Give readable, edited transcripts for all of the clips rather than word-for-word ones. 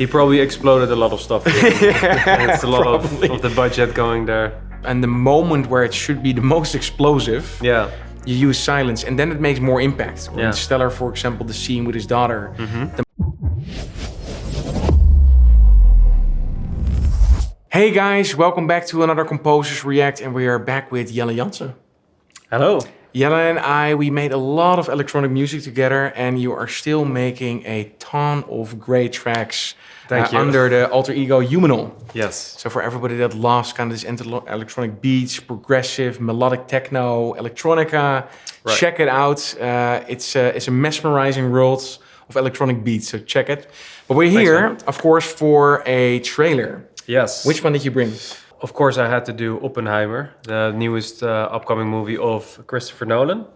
He probably exploded a lot of stuff. It's a lot of the budget going there. And the moment where it should be the most explosive, you use silence, and then it makes more impact. In Stellar, for example, the scene with his daughter. Hey guys, welcome back to another Composers React, and we are back with Jelle Jansen. Hello. Jelle and we made a lot of electronic music together, and you are still making a ton of great tracks under the alter ego Humanol. Yes. So for everybody that loves kind of this electronic beats, progressive, melodic techno, electronica, check it out. It's a mesmerizing world of electronic beats, so check it. But we're here, of course, for a trailer. Yes. Which one did you bring? Of course, I had to do Oppenheimer, the newest upcoming movie of Christopher Nolan.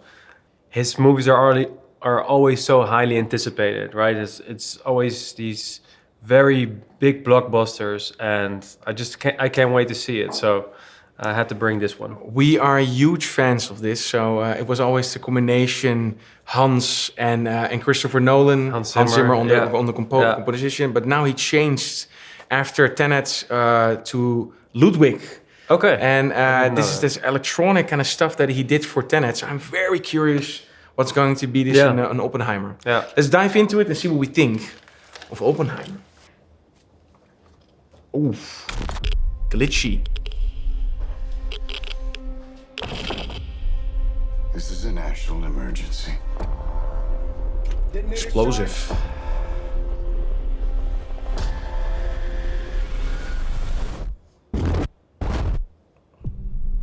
His movies are always so highly anticipated, right? It's always these very big blockbusters, and I can't wait to see it. So I had to bring this one. We are huge fans of this, so it was always the combination Hans and Christopher Nolan, Hans Zimmer on the composition, but now he changed after Tenet to Ludwig. Okay. And this is this electronic kind of stuff that he did for Tenet. So I'm very curious what's going to be this in Oppenheimer. Yeah. Let's dive into it and see what we think of Oppenheimer. Oof. Glitchy. This is a national emergency. Explosive.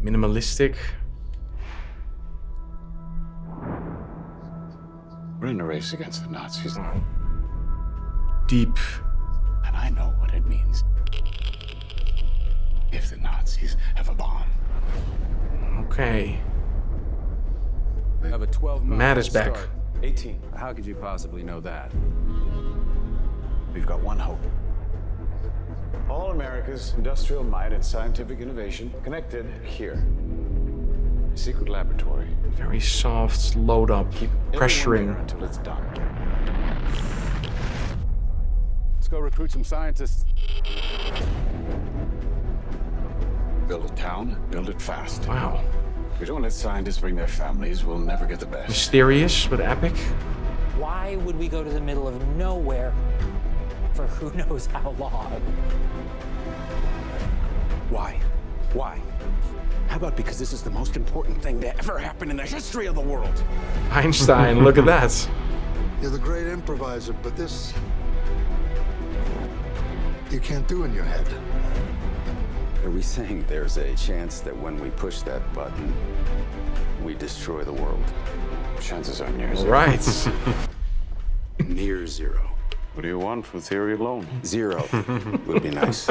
Minimalistic. We're in a race against the Nazis. Deep. And I know what it means. If the Nazis have a bomb. Okay. They have a 12-month Matt is back. 18. How could you possibly know that? We've got one hope. All America's industrial might and scientific innovation connected here. A secret laboratory. Very soft, load up, pressuring. Until it's done. Let's go recruit some scientists. Build a town, build it fast. Wow. If we don't let scientists bring their families, we'll never get the best. Mysterious, but epic. Why would we go to the middle of nowhere for who knows how long? Why? Why? How about because this is the most important thing to ever happen in the history of the world? Einstein, look at that. You're the great improviser, but this you can't do in your head. Are we saying there's a chance that when we push that button, we destroy the world? Chances are near zero. Right. Near zero. What do you want for theory alone? Zero would be nice.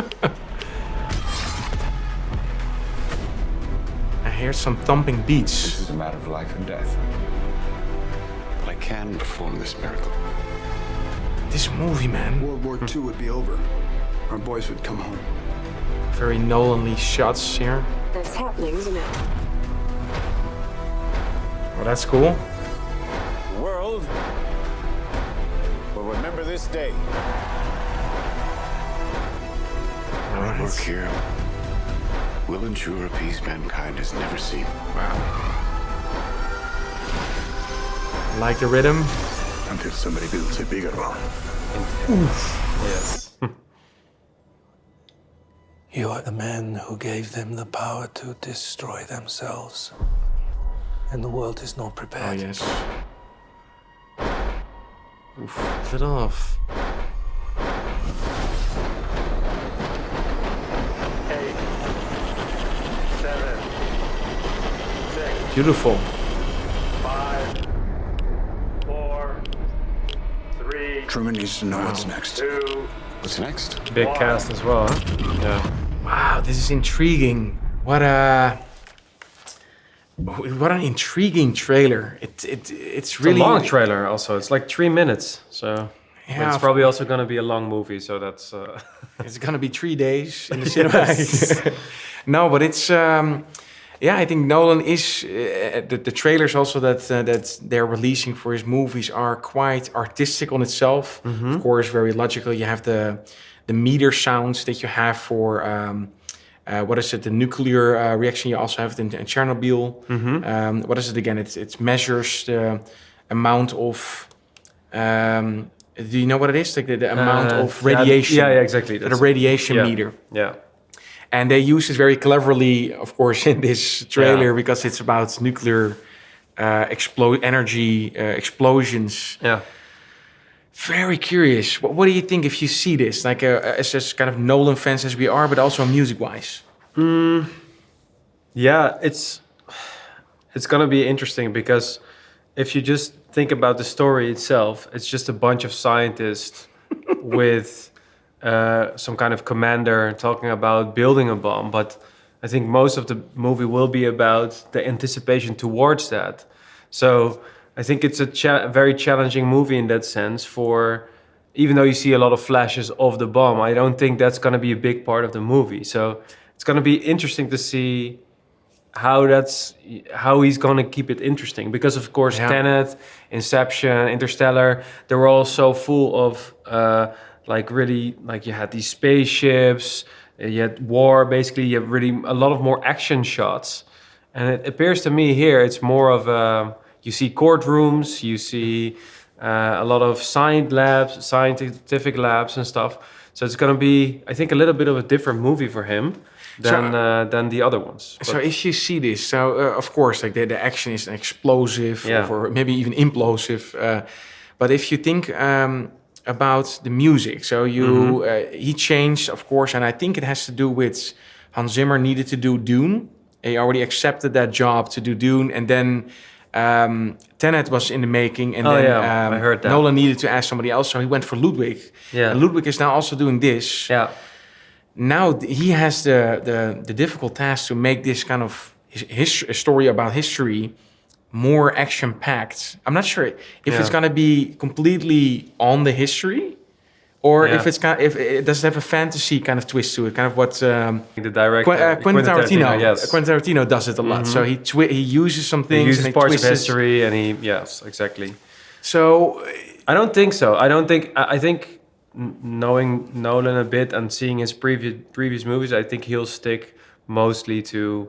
I hear some thumping beats. This is a matter of life and death. But I can perform this miracle. This movie, man. World War II would be over. Our boys would come home. Very Nolan-y shots here. It's happening, isn't it? Oh, that's cool. The world will remember this day. Our work here will ensure a peace mankind has never seen. Wow. Like the rhythm. Until somebody builds a bigger one. Yes. You are the man who gave them the power to destroy themselves. And the world is not Oh, prepared. yes. Oof, lit off. 8, 7, 6. Beautiful. 5, 4, 3. Truman needs to know what's next. 2. What's next? Big cast as well, huh? Yeah. Wow, this is intriguing. What an intriguing trailer. It's really a long trailer also. It's like 3 minutes. So Yeah, it's probably also going to be a long movie. So that's... It's gonna be 3 days in the cinema. No, but Yeah, I think Nolan is the trailers also that they're releasing for his movies are quite artistic on itself. Of course, very logical. You have the meter sounds that you have for what is it? The nuclear reaction. You also have it in Chernobyl. What is it again? It measures the amount of. Do you know what it is? Like the amount of radiation. Yeah, exactly. The radiation meter. Yeah. And they use it very cleverly, of course, in this trailer because it's about nuclear energy explosions. Yeah. Very curious. What do you think if you see this? Like as just kind of Nolan fans as we are, but also music-wise. Yeah, it's gonna be interesting because if you just think about the story itself, it's just a bunch of scientists with some kind of commander talking about building a bomb. But I think most of the movie will be about the anticipation towards that. So I think it's a very challenging movie in that sense. For even though you see a lot of flashes of the bomb, I don't think that's going to be a big part of the movie. So it's going to be interesting to see how he's going to keep it interesting, because of course Tenet, Inception, Interstellar, they were all so full of you had these spaceships, you had war, basically you have really a lot of more action shots. And it appears to me here it's more of you see courtrooms, you see a lot of scientific labs and stuff. So it's going to be, I think, a little bit of a different movie for him than the other ones. So if you see this, of course, like the action is explosive or maybe even implosive. But if you think about the music, so he changed, of course, and I think it has to do with Hans Zimmer needed to do Dune. He already accepted that job to do Dune, and then Tenet was in the making, and I heard that. Nolan needed to ask somebody else, so he went for Ludwig. Yeah. And Ludwig is now also doing this. Yeah. Now he has the difficult task to make this kind of a story about history more action-packed. I'm not sure if it's going to be completely on the history, or if it does have a fantasy kind of twist to it, kind of what the director Quentin Tarantino. Yes. Quentin Tarantino does it a lot. So he uses some things. He uses and parts of twists history, and exactly. So I don't think so. I think knowing Nolan a bit and seeing his previous movies, I think he'll stick mostly to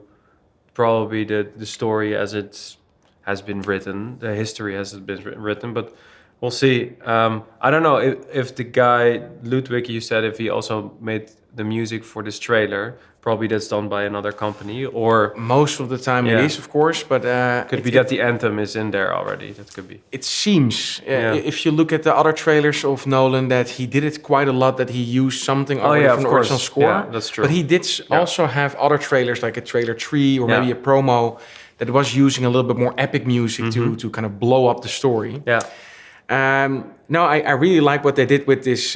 probably the story as it has been written, the history has been written, but we'll see. I don't know if the guy Ludwig, you said, if he also made the music for this trailer. Probably that's done by another company, or most of the time it is, of course. But could be that the anthem is in there already. That could be. It seems, if you look at the other trailers of Nolan, that he did it quite a lot. That he used something already from the original score. Yeah, that's true. But he did also have other trailers, like a trailer 3 or maybe a promo that was using a little bit more epic music to kind of blow up the story. Yeah. No, I really like what they did with this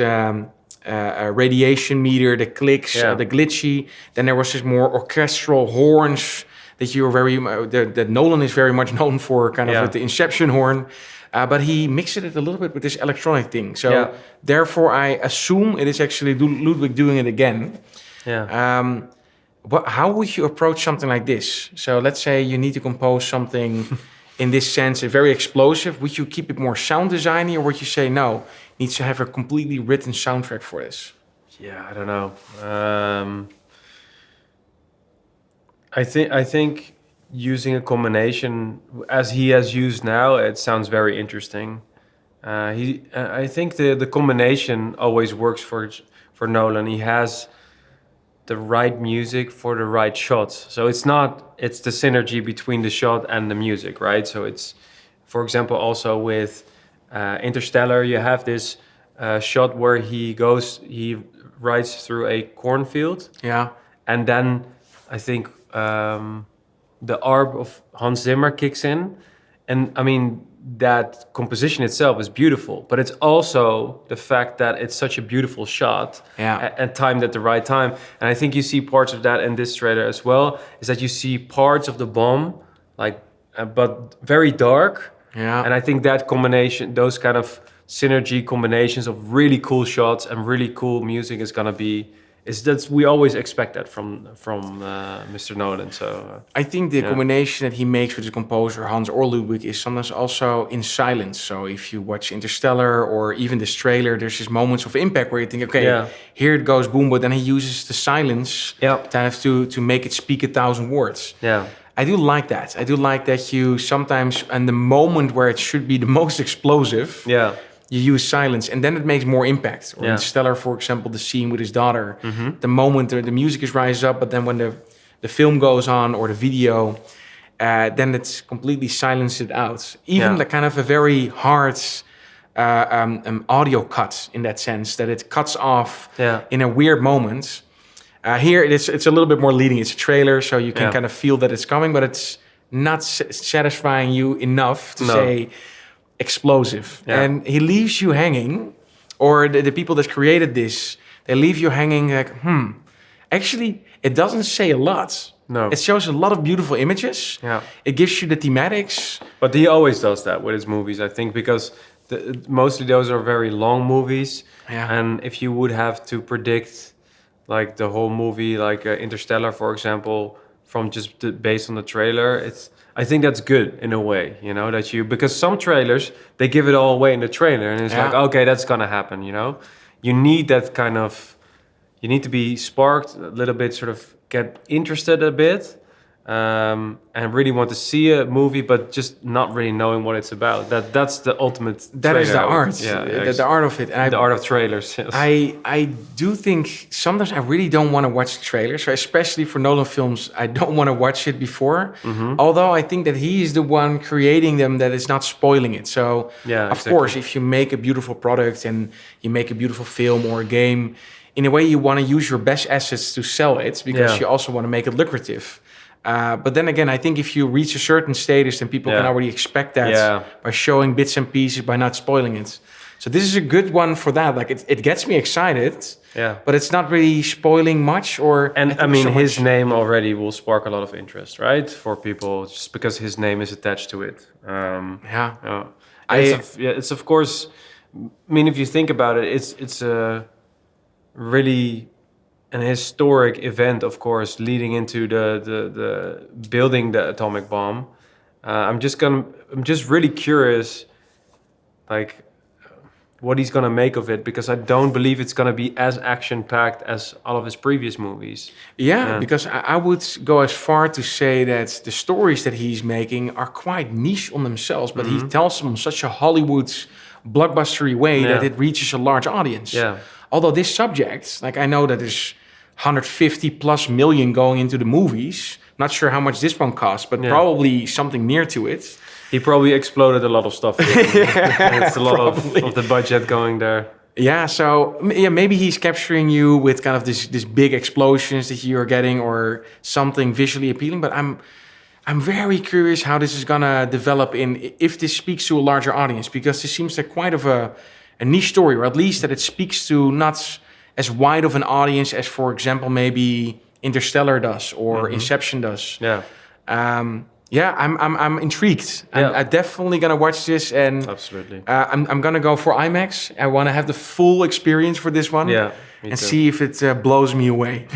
radiation meter, the clicks, the glitchy. Then there was this more orchestral horns that you were that Nolan is very much known for, kind of with the Inception horn. But he mixed it a little bit with this electronic thing. So therefore, I assume it is actually Ludwig doing it again. Yeah. How would you approach something like this? So let's say you need to compose something in this sense, very explosive. Would you keep it more sound designy, or would you say no, it needs to have a completely written soundtrack for this? Yeah, I don't know. I think using a combination as he has used now, it sounds very interesting. I think the combination always works for Nolan. He has the right music for the right shots. So it's the synergy between the shot and the music, right? So it's, for example, also with Interstellar, you have this shot where he rides through a cornfield. Yeah. And then I think the arp of Hans Zimmer kicks in. And I mean, that composition itself is beautiful, but it's also the fact that it's such a beautiful shot and timed at the right time. And I think you see parts of that in this trailer as well, is that you see parts of the bomb, but very dark. Yeah. And I think that combination, those kind of synergy combinations of really cool shots and really cool music is going to be is that we always expect that from Mr. Nolan. So I think the combination that he makes with the composer Hans or Ludwig is sometimes also in silence. So if you watch Interstellar or even this trailer, there's just moments of impact where you think, okay, here it goes, boom, but then he uses the silence kind of to make it speak 1,000 words. Yeah. I do like that. I do like that you sometimes, in the moment where it should be the most explosive, you use silence, and then it makes more impact. Or in Stellar, for example, the scene with his daughter, the moment the music is rise up, but then when the film goes on or the video, then it's completely silenced out. Even the kind of a very hard audio cut in that sense, that it cuts off in a weird moment. Here, it's a little bit more leading. It's a trailer, so you can kind of feel that it's coming, but it's not satisfying you enough to say explosive. And he leaves you hanging, or the people that created this, they leave you hanging like, Actually, it doesn't say a lot. No. It shows a lot of beautiful images. Yeah. It gives you the thematics. But he always does that with his movies, I think, because mostly those are very long movies. Yeah. And if you would have to predict like the whole movie, like Interstellar, for example, from just based on the trailer, I think that's good in a way, you know, that because some trailers, they give it all away in the trailer, and it's like, okay, that's gonna happen, you know. You need that kind of, you need to be sparked a little bit, sort of get interested a bit, and really want to see a movie, but just not really knowing what it's about. That's the ultimate. That is the art. The art of it. And the art of trailers. Yes. I do think sometimes I really don't want to watch the trailers, so especially for Nolan films. I don't want to watch it before. Although I think that he is the one creating them, that is not spoiling it. So of course, if you make a beautiful product and you make a beautiful film or a game, in a way you want to use your best assets to sell it, because you also want to make it lucrative. But then again, I think if you reach a certain status, then people can already expect that by showing bits and pieces, by not spoiling it. So this is a good one for that. Like it gets me excited, but it's not really spoiling much. And I mean, his name already will spark a lot of interest, right, for people, just because his name is attached to it. It's of course. I mean, if you think about it, it's a really an historic event, of course, leading into the building the atomic bomb. I'm just really curious, like, what he's gonna make of it, because I don't believe it's gonna be as action-packed as all of his previous movies. Because I would go as far to say that the stories that he's making are quite niche on themselves, but he tells them in such a Hollywood blockbustery way that it reaches a large audience. Although this subject, like, I know that there's 150 plus million going into the movies. Not sure how much this one cost, but probably something near to it. He probably exploded a lot of stuff. It's a lot of the budget going there. So maybe he's capturing you with kind of this big explosions that you're getting, or something visually appealing. But I'm very curious how this is gonna develop if this speaks to a larger audience, because this seems like quite of a niche story, or at least that it speaks to not as wide of an audience as, for example, maybe Interstellar does or Inception does. I'm intrigued. I'm definitely gonna watch this, and absolutely, I'm gonna go for IMAX. I want to have the full experience for this one, and see if it blows me away.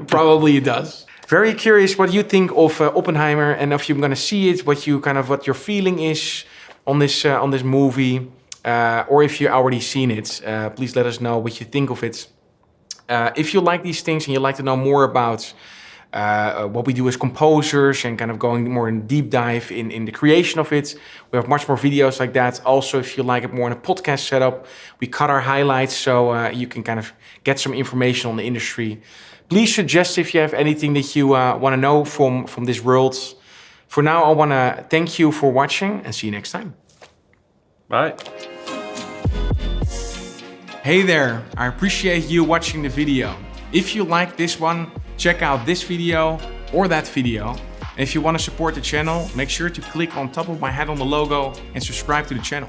Probably it does. Very curious what you think of Oppenheimer, and if you're gonna see it, what your feeling is on this movie. Or if you've already seen it, please let us know what you think of it. If you like these things and you'd like to know more about what we do as composers and kind of going more in deep dive in the creation of it, we have much more videos like that. Also, if you like it more in a podcast setup, we cut our highlights so you can kind of get some information on the industry. Please suggest if you have anything that you want to know from this world. For now, I want to thank you for watching and see you next time. Bye. Hey there, I appreciate you watching the video. If you like this one, check out this video or that video. And if you want to support the channel, make sure to click on top of my head on the logo and subscribe to the channel.